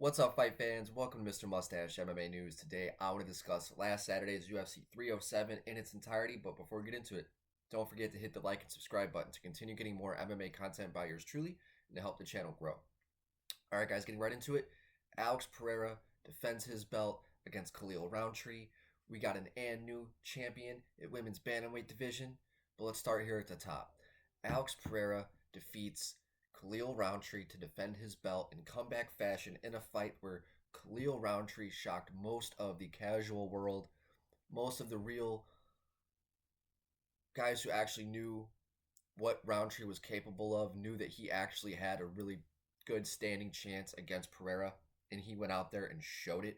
What's up, fight fans? Welcome to Mr. Mustache MMA News. Today, I want to discuss last Saturday's UFC 307 in its entirety. But before we get into it, don't forget to hit the like and subscribe button to continue getting more MMA content by yours truly and to help the channel grow. All right, guys, getting right into it. Alex Pereira defends his belt against Khalil Rountree. We got an and new champion at women's bantamweight division. But let's start here at the top. Alex Pereira defeats Khalil Rountree to defend his belt in comeback fashion in a fight where Khalil Rountree shocked most of the casual world, most of the real guys who actually knew what Rountree was capable of, knew that he actually had a really good standing chance against Pereira, and he went out there and showed it.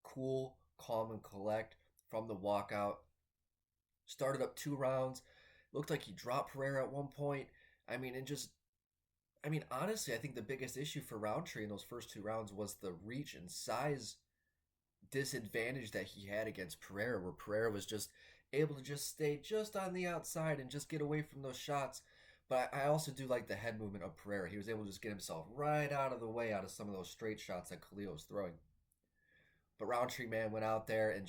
Cool, calm, and collect from the walkout. Started up 2 rounds. Looked like he dropped Pereira at one point. Honestly, I think the biggest issue for Rountree in those first 2 rounds was the reach and size disadvantage that he had against Pereira, where Pereira was just able to just stay just on the outside and just get away from those shots. But I also do like the head movement of Pereira. He was able to just get himself right out of the way out of some of those straight shots that Khalil was throwing. But Rountree, man, went out there and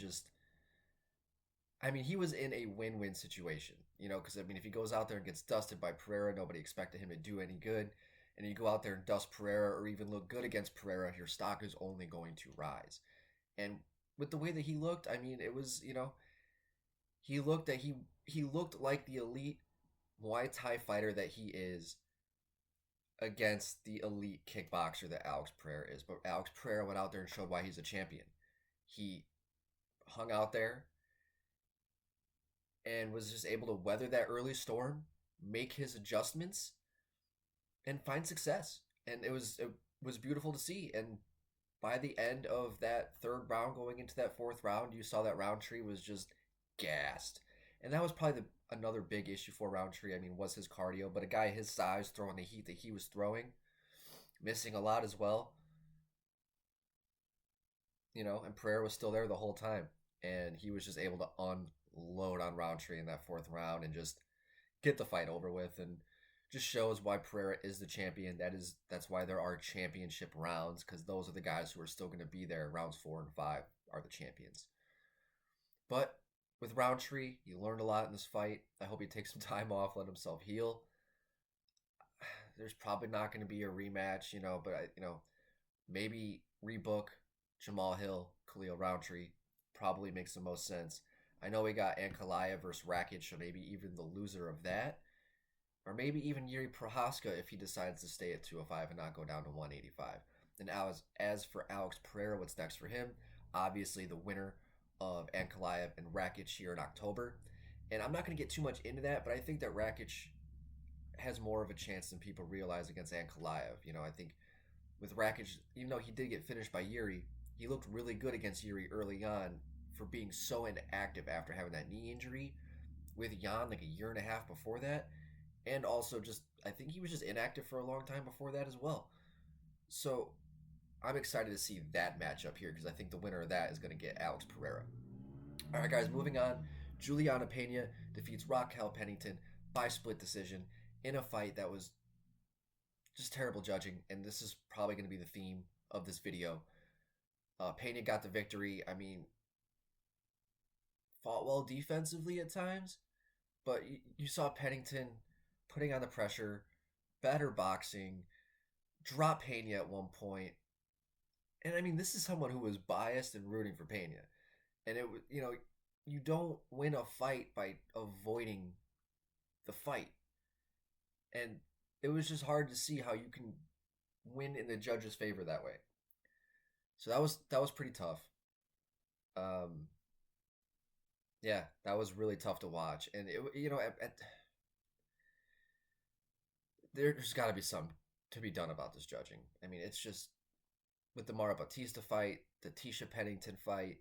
he was in a win-win situation, because if he goes out there and gets dusted by Pereira, nobody expected him to do any good. And you go out there and dust Pereira or even look good against Pereira, your stock is only going to rise. And with the way that he looked, it was, he looked like the elite Muay Thai fighter that he is against the elite kickboxer that Alex Pereira is. But Alex Pereira went out there and showed why he's a champion. He hung out there and was just able to weather that early storm, make his adjustments, and find success. And it was beautiful to see. And by the end of that third round, going into that fourth round, you saw that Rountree was just gassed. And that was probably another big issue for Rountree. Was his cardio. But a guy his size throwing the heat that he was throwing, missing a lot as well. And Pereira was still there the whole time. And he was just able to unload on Rountree in that fourth round and just get the fight over with. And just shows why Pereira is the champion. That's why there are championship rounds, because those are the guys who are still going to be there. Rounds 4 and 5 are the champions. But with Rountree, he learned a lot in this fight. I hope he takes some time off, let himself heal. There's probably not going to be a rematch, but maybe rebook Jamal Hill, Khalil Rountree probably makes the most sense. I know we got Ankalaev versus Rakic, so maybe even the loser of that. Or maybe even Yuri Prohaska if he decides to stay at 205 and not go down to 185. And as for Alex Pereira, what's next for him? Obviously, the winner of Ankalaev and Rakic here in October. And I'm not going to get too much into that, but I think that Rakic has more of a chance than people realize against Ankalaev. I think with Rakic, even though he did get finished by Yuri, he looked really good against Yuri early on for being so inactive after having that knee injury with Jan like a year and a half before that. And also I think he was just inactive for a long time before that as well. So I'm excited to see that matchup here because I think the winner of that is going to get Alex Pereira. All right, guys, moving on. Juliana Pena defeats Raquel Pennington by split decision in a fight that was just terrible judging. And this is probably going to be the theme of this video. Pena got the victory. Fought well defensively at times, but you saw Pennington putting on the pressure, better boxing, drop Pena at one point. And this is someone who was biased and rooting for Pena. And you don't win a fight by avoiding the fight. And it was just hard to see how you can win in the judge's favor that way. So that was pretty tough. Yeah, that was really tough to watch. And there's got to be something to be done about this judging. It's just with the Mara Batista fight, the Tisha Pennington fight.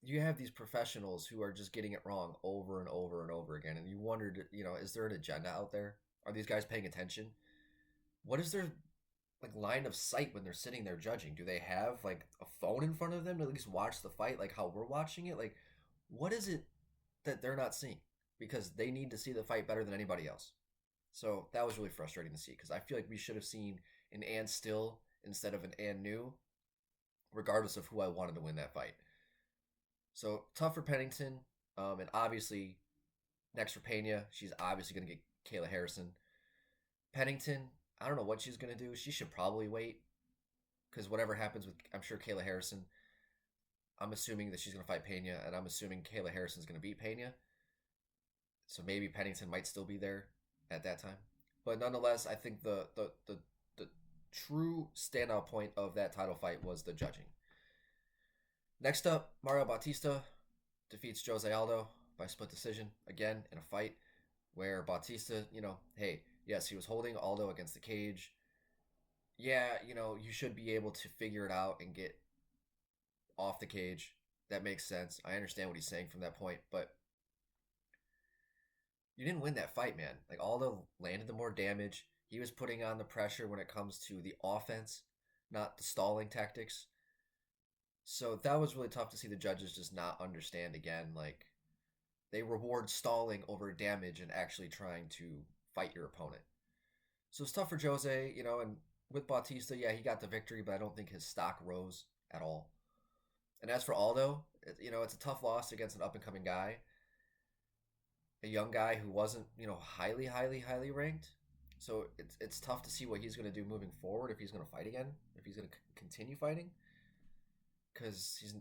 You have these professionals who are just getting it wrong over and over and over again. And you wondered, is there an agenda out there? Are these guys paying attention? What is their line of sight when they're sitting there judging? Do they have a phone in front of them to at least watch the fight like how we're watching it? What is it that they're not seeing? Because they need to see the fight better than anybody else. So that was really frustrating to see because I feel like we should have seen an and still instead of an and new, regardless of who I wanted to win that fight. So tough for Pennington, and obviously next for Pena, she's obviously going to get Kayla Harrison. Pennington, I don't know what she's going to do. She should probably wait because whatever happens with, I'm sure Kayla Harrison, I'm assuming that she's going to fight Pena, and I'm assuming Kayla Harrison's going to beat Pena. So maybe Pennington might still be there at that time. But nonetheless, I think the true standout point of that title fight was the judging. Next up, Mario Bautista defeats Jose Aldo by split decision again in a fight where Bautista, hey, yes, he was holding Aldo against the cage. Yeah, you should be able to figure it out and get off the cage. That makes sense. I understand what he's saying from that point, but you didn't win that fight, man. Like Aldo landed the more damage. He was putting on the pressure when it comes to the offense, not the stalling tactics. So that was really tough to see the judges just not understand again. Like they reward stalling over damage and actually trying to fight your opponent. So it's tough for Jose, and with Bautista, yeah, he got the victory, but I don't think his stock rose at all. And as for Aldo, it's a tough loss against an up and coming guy, a young guy who wasn't, highly, highly, highly ranked. So it's tough to see what he's going to do moving forward if he's going to fight again, if he's going to continue fighting, because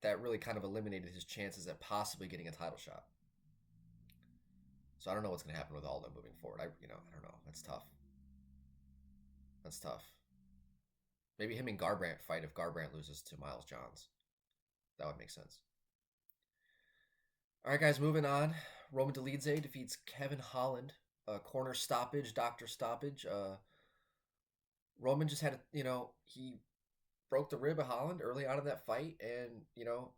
that really kind of eliminated his chances at possibly getting a title shot. So I don't know what's going to happen with Aldo moving forward. I don't know. That's tough. That's tough. Maybe him and Garbrandt fight if Garbrandt loses to Miles Johns. That would make sense. All right, guys, moving on. Roman Dolidze defeats Kevin Holland. Corner stoppage, doctor stoppage. Roman just had, he broke the rib of Holland early on in that fight, and,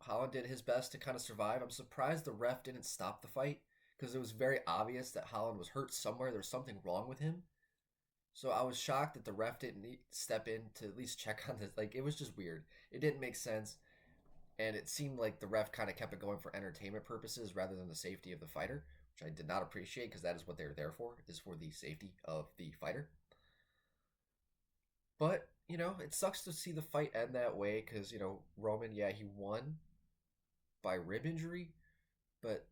Holland did his best to kind of survive. I'm surprised the ref didn't stop the fight because it was very obvious that Holland was hurt somewhere. There was something wrong with him. So I was shocked that the ref didn't step in to at least check on this. Like, it was just weird. It didn't make sense. And it seemed like the ref kind of kept it going for entertainment purposes rather than the safety of the fighter, which I did not appreciate because that is what they're there for, is for the safety of the fighter. But, it sucks to see the fight end that way because, Roman, yeah, he won by rib injury, but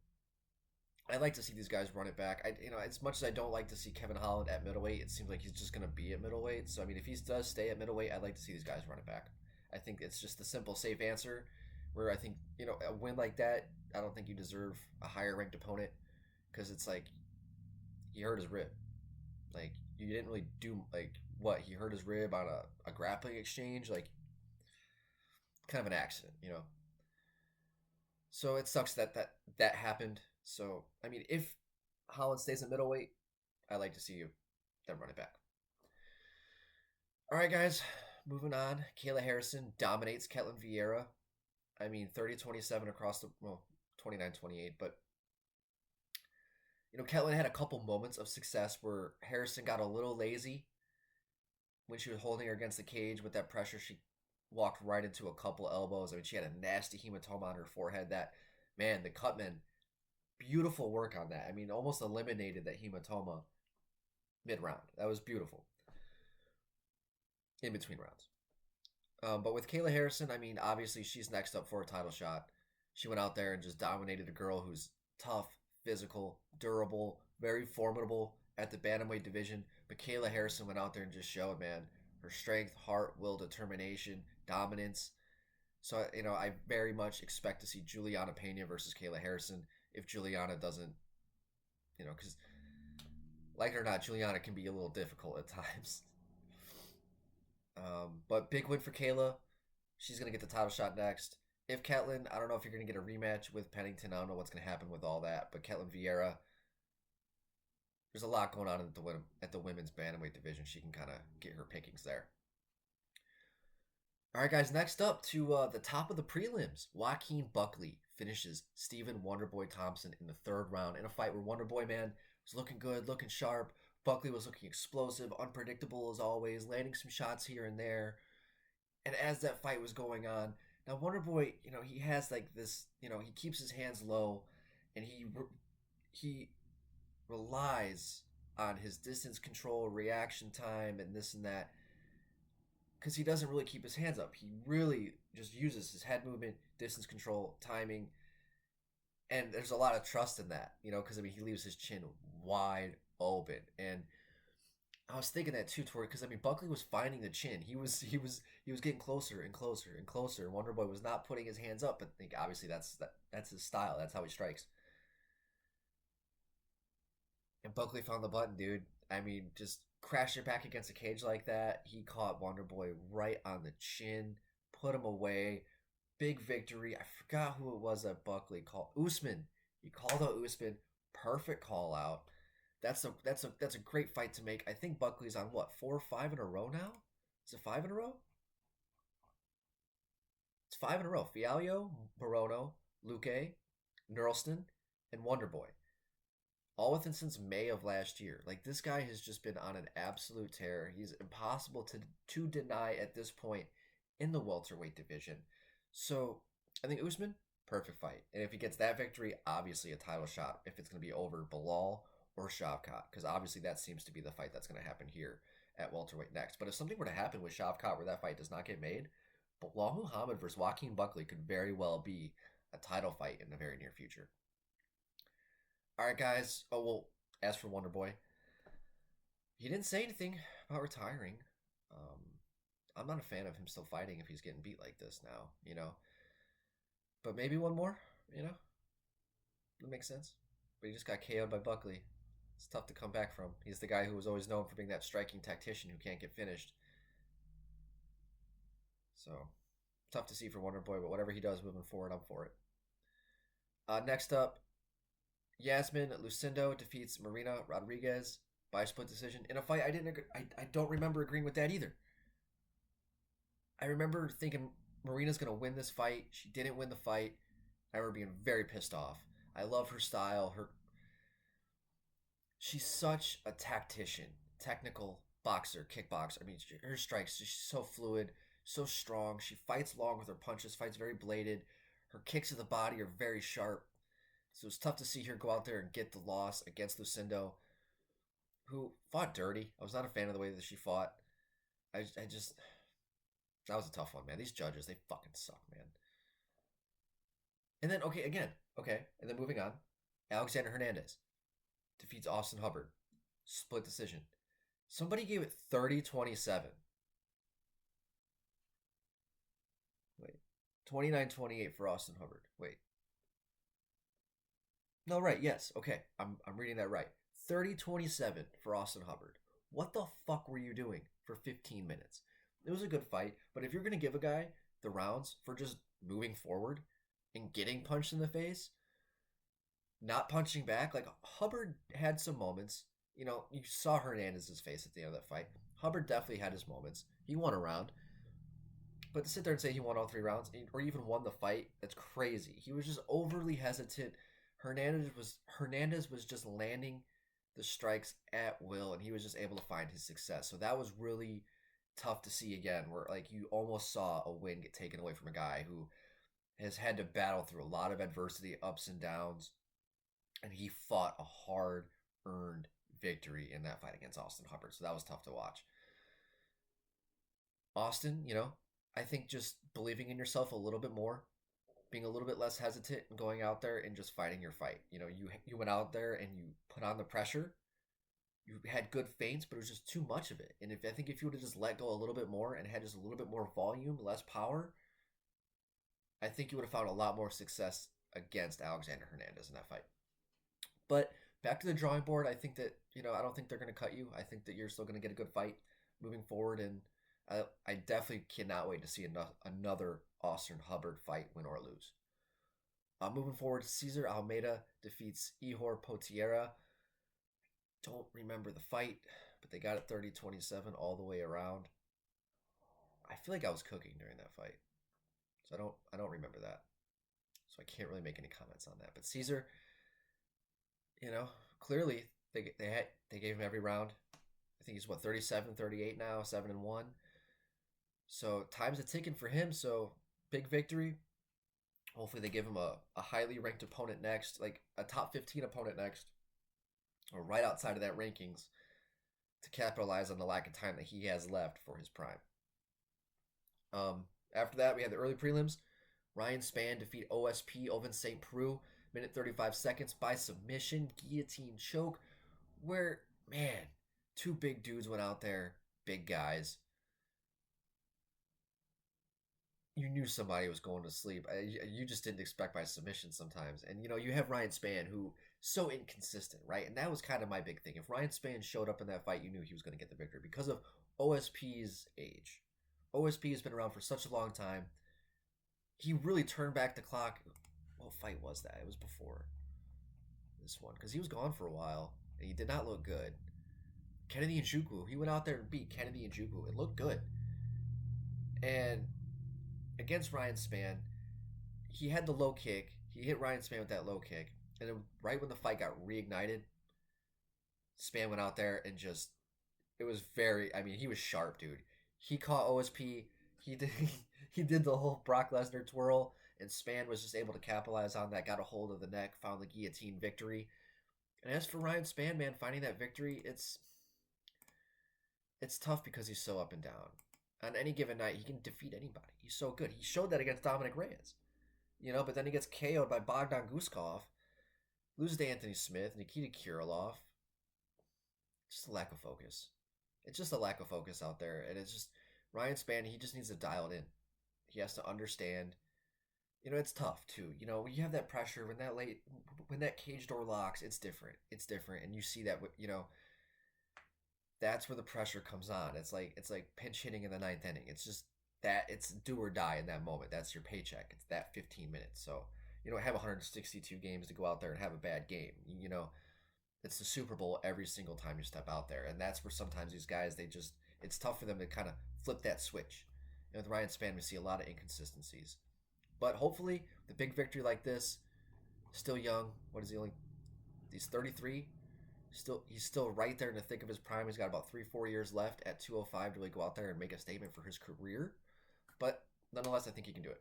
I like to see these guys run it back. As much as I don't like to see Kevin Holland at middleweight, it seems like he's just going to be at middleweight. So, I mean, if he does stay at middleweight, I'd like to see these guys run it back. I think it's just the simple, safe answer where I think, a win like that, I don't think you deserve a higher ranked opponent because it's like he hurt his rib. Like, you didn't really do, like, what? He hurt his rib on a grappling exchange? Like, kind of an accident, So it sucks that happened. So, I mean, if Holland stays at middleweight, I'd like to see them run it back. All right, guys, moving on. Kayla Harrison dominates Ketlin Vieira. I mean, 30-27 across the, 29-28, but Ketlin had a couple moments of success where Harrison got a little lazy when she was holding her against the cage with that pressure. She walked right into a couple elbows. I mean, she had a nasty hematoma on her forehead. That, man, the Cutman, beautiful work on that. I mean, almost eliminated that hematoma mid-round. That was beautiful. In between rounds. But with Kayla Harrison, I mean, obviously she's next up for a title shot. She went out there and just dominated a girl who's tough, physical, durable, very formidable at the bantamweight division. But Kayla Harrison went out there and just showed, man, her strength, heart, will, determination, dominance. So, I very much expect to see Juliana Pena versus Kayla Harrison if Juliana doesn't, because like it or not, Juliana can be a little difficult at times. But big win for Kayla. She's going to get the title shot next. If Ketlin, I don't know if you're going to get a rematch with Pennington. I don't know what's going to happen with all that. But Ketlin Vieira, there's a lot going on at the women's bantamweight division. She can kind of get her pickings there. All right, guys, next up to the top of the prelims. Joaquin Buckley finishes Stephen Wonderboy Thompson in the third round in a fight where Wonderboy, man, was looking good, looking sharp. Buckley was looking explosive, unpredictable as always, landing some shots here and there. And as that fight was going on, now Wonderboy, he has like this, he keeps his hands low, and he relies on his distance control, reaction time, and this and that. because he doesn't really keep his hands up. He really just uses his head movement, distance control, timing, and there's a lot of trust in that, because I mean he leaves his chin wide open, and I was thinking that too, Tori, because I mean Buckley was finding the chin. He was getting closer and closer and closer. And Wonderboy was not putting his hands up, but I think obviously that's his style. That's how he strikes. And Buckley found the button, dude. I mean, just crash your back against a cage like that. He caught Wonderboy right on the chin, put him away. Big victory. I forgot who it was that Buckley called. Usman. He called out Usman. Perfect call out. That's a great fight to make. I think Buckley's on what, 4 or 5 in a row now? Is it 5 in a row? It's 5 in a row. Fialho, Morono, Luque, Nurlston, and Wonderboy. All within since May of last year. Like this guy has just been on an absolute tear. He's impossible to deny at this point in the welterweight division. So I think Usman, perfect fight. And if he gets that victory, obviously a title shot. If it's going to be over Bilal or Shavkat, because obviously that seems to be the fight that's going to happen here at welterweight next. But if something were to happen with Shavkat where that fight does not get made, Bilal Muhammad versus Joaquin Buckley could very well be a title fight in the very near future. All right, guys. Oh, well, as for Wonderboy, he didn't say anything about retiring. Um, I'm not a fan of him still fighting if he's getting beat like this now. But maybe one more, That makes sense. But he just got KO'd by Buckley. It's tough to come back from. He's the guy who was always known for being that striking tactician who can't get finished. So, tough to see for Wonderboy, but whatever he does moving forward, I'm for it. Next up, Yasmin Lucindo defeats Marina Rodriguez by split decision in a fight I don't remember agreeing with that either. I remember thinking Marina's going to win this fight. She didn't win the fight. I remember being very pissed off. I love her style. She's such a tactician, technical boxer, kickboxer. I mean, her strikes, she's so fluid, so strong. She fights long with her punches, fights very bladed. Her kicks to the body are very sharp. So it's tough to see her go out there and get the loss against Lucindo, who fought dirty. I was not a fan of the way that she fought. I just, that was a tough one, man. These judges, they fucking suck, man. And then, and then moving on, Alexander Hernandez defeats Austin Hubbard. Split decision. Somebody gave it 30-27. Wait. 29-28 for Austin Hubbard. Wait. No, right, yes. Okay. I'm reading that right. 30-27 for Austin Hubbard. What the fuck were you doing for 15 minutes? It was a good fight, but if you're going to give a guy the rounds for just moving forward and getting punched in the face, not punching back, like Hubbard had some moments. You saw Hernandez's face at the end of that fight. Hubbard definitely had his moments. He won a round. But to sit there and say he won all 3 rounds or even won the fight, that's crazy. He was just overly hesitant. Hernandez was just landing the strikes at will, and he was just able to find his success. So that was really tough to see again, where like you almost saw a win get taken away from a guy who has had to battle through a lot of adversity, ups and downs, and he fought a hard-earned victory in that fight against Austin Hubbard. So that was tough to watch. Austin, I think just believing in yourself a little bit more, being a little bit less hesitant and going out there and just fighting your fight. You went out there and you put on the pressure. You had good feints, but it was just too much of it. And I think if you would have just let go a little bit more and had just a little bit more volume, less power, I think you would have found a lot more success against Alexander Hernandez in that fight. But back to the drawing board, I think that, I don't think they're going to cut you. I think that you're still going to get a good fight moving forward. And I definitely cannot wait to see another Austin Hubbard fight, win or lose. Moving forward, Cesar Almeida defeats Ihor Potieria. Don't remember the fight, but they got it 30-27 all the way around. I feel like I was cooking during that fight, so I don't remember that. So I can't really make any comments on that. But Cesar, clearly they gave him every round. I think he's 37-38 now, 7-1. So time's a ticking for him. So big victory. Hopefully they give him a highly ranked opponent next, like a top 15 opponent next, or right outside of that rankings, to capitalize on the lack of time that he has left for his prime. After that, we had the early prelims. Ryan Spann defeat OSP Oven St. Preux, minute 35 seconds by submission, guillotine choke, where, man, two big dudes went out there, big guys. You knew somebody was going to sleep. You just didn't expect by submission sometimes. And, you have Ryan Spann, who so inconsistent, right? And that was kind of my big thing. If Ryan Spann showed up in that fight, you knew he was going to get the victory because of OSP's age. OSP has been around for such a long time. He really turned back the clock. What fight was that? It was before this one because he was gone for a while and he did not look good. Kennedy Njoku, he went out there and beat Kennedy Njoku. It looked good. And against Ryan Spann, he had the low kick. He hit Ryan Spann with that low kick. And then right when the fight got reignited, Spann went out there and just, it was very, I mean, he was sharp, dude. He caught OSP. He did, he did the whole Brock Lesnar twirl, and Spann was just able to capitalize on that, got a hold of the neck, found the guillotine victory. And as for Ryan Spann, man, finding that victory, it's tough because he's so up and down. On any given night, he can defeat anybody. He's so good. He showed that against Dominic Reyes. But then he gets KO'd by Bogdan Guskov, loses to Anthony Smith, Nikita Krylov. Just a lack of focus. It's just a lack of focus out there. And it's just, Ryan Spann, he just needs to dial it in. He has to understand. It's tough too. When you have that pressure, when that cage door locks, it's different. It's different. And you see that, that's where the pressure comes on. It's like pinch hitting in the ninth inning. It's just that it's do or die in that moment. That's your paycheck. It's that 15 minutes. So you don't have 162 games to go out there and have a bad game. It's the Super Bowl every single time you step out there, and that's where sometimes these guys it's tough for them to kind of flip that switch. With Ryan Spann, we see a lot of inconsistencies, but hopefully the big victory like this, still young. What is he only? He's 33. He's still right there in the thick of his prime. He's got about 3-4 years left at 205 to really go out there and make a statement for his career. But nonetheless, I think he can do it.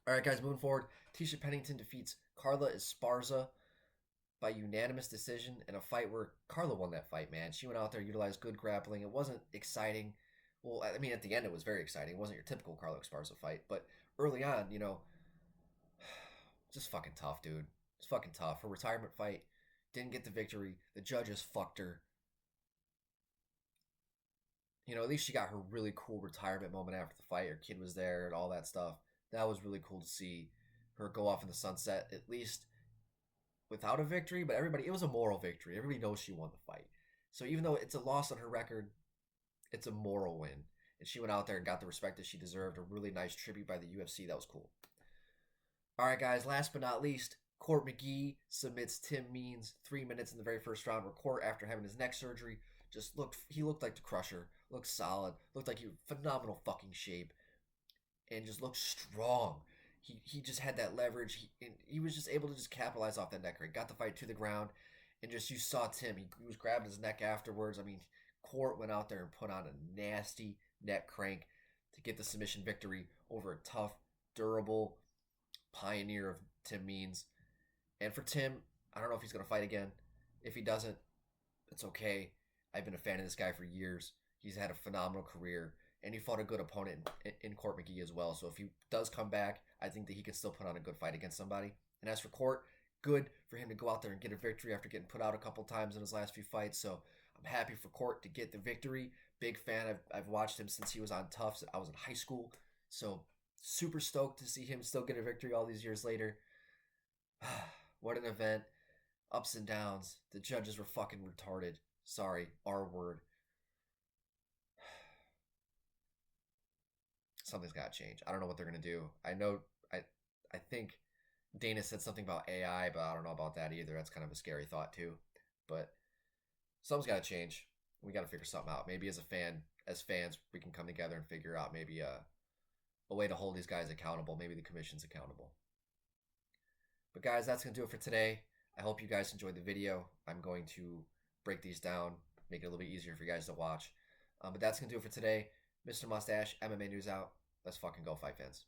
All right, guys, moving forward. Tisha Pennington defeats Carla Esparza by unanimous decision in a fight where Carla won that fight, man. She went out there, utilized good grappling. It wasn't exciting. Well, I mean, at the end, it was very exciting. It wasn't your typical Carla Esparza fight. But early on, just fucking tough, dude. It's fucking tough. Her retirement fight, didn't get the victory. The judges fucked her. At least she got her really cool retirement moment after the fight. Her kid was there and all that stuff. That was really cool to see her go off in the sunset, at least without a victory. But it was a moral victory. Everybody knows she won the fight. So even though it's a loss on her record, it's a moral win. And she went out there and got the respect that she deserved. A really nice tribute by the UFC. That was cool. All right, guys, last but not least, Court McGee submits Tim Means 3 minutes in the very first round, where Court, after having his neck surgery, he looked like the Crusher, looked solid, looked like he was phenomenal fucking shape, and just looked strong. He just had that leverage. He was just able to just capitalize off that neck break, got the fight to the ground, and just you saw Tim. He was grabbing his neck afterwards. I mean, Court went out there and put on a nasty neck crank to get the submission victory over a tough, durable pioneer of Tim Means. And for Tim, I don't know if he's going to fight again. If he doesn't, it's okay. I've been a fan of this guy for years. He's had a phenomenal career, and he fought a good opponent in Court McGee as well. So if he does come back, I think that he can still put on a good fight against somebody. And as for Court, good for him to go out there and get a victory after getting put out a couple times in his last few fights. So I'm happy for Court to get the victory. Big fan. I've watched him since he was on Tufts. I was in high school. So super stoked to see him still get a victory all these years later. What an event. Ups and downs. The judges were fucking retarded. Sorry, R word. Something's got to change. I don't know what they're going to do. I think Dana said something about AI, but I don't know about that either. That's kind of a scary thought too. But something's got to change. We got to figure something out. Maybe as fans, we can come together and figure out maybe a way to hold these guys accountable. Maybe the commission's accountable. But guys, that's going to do it for today. I hope you guys enjoyed the video. I'm going to break these down, make it a little bit easier for you guys to watch. But that's going to do it for today. Mr. Mustache, MMA News out. Let's fucking go, fight fans.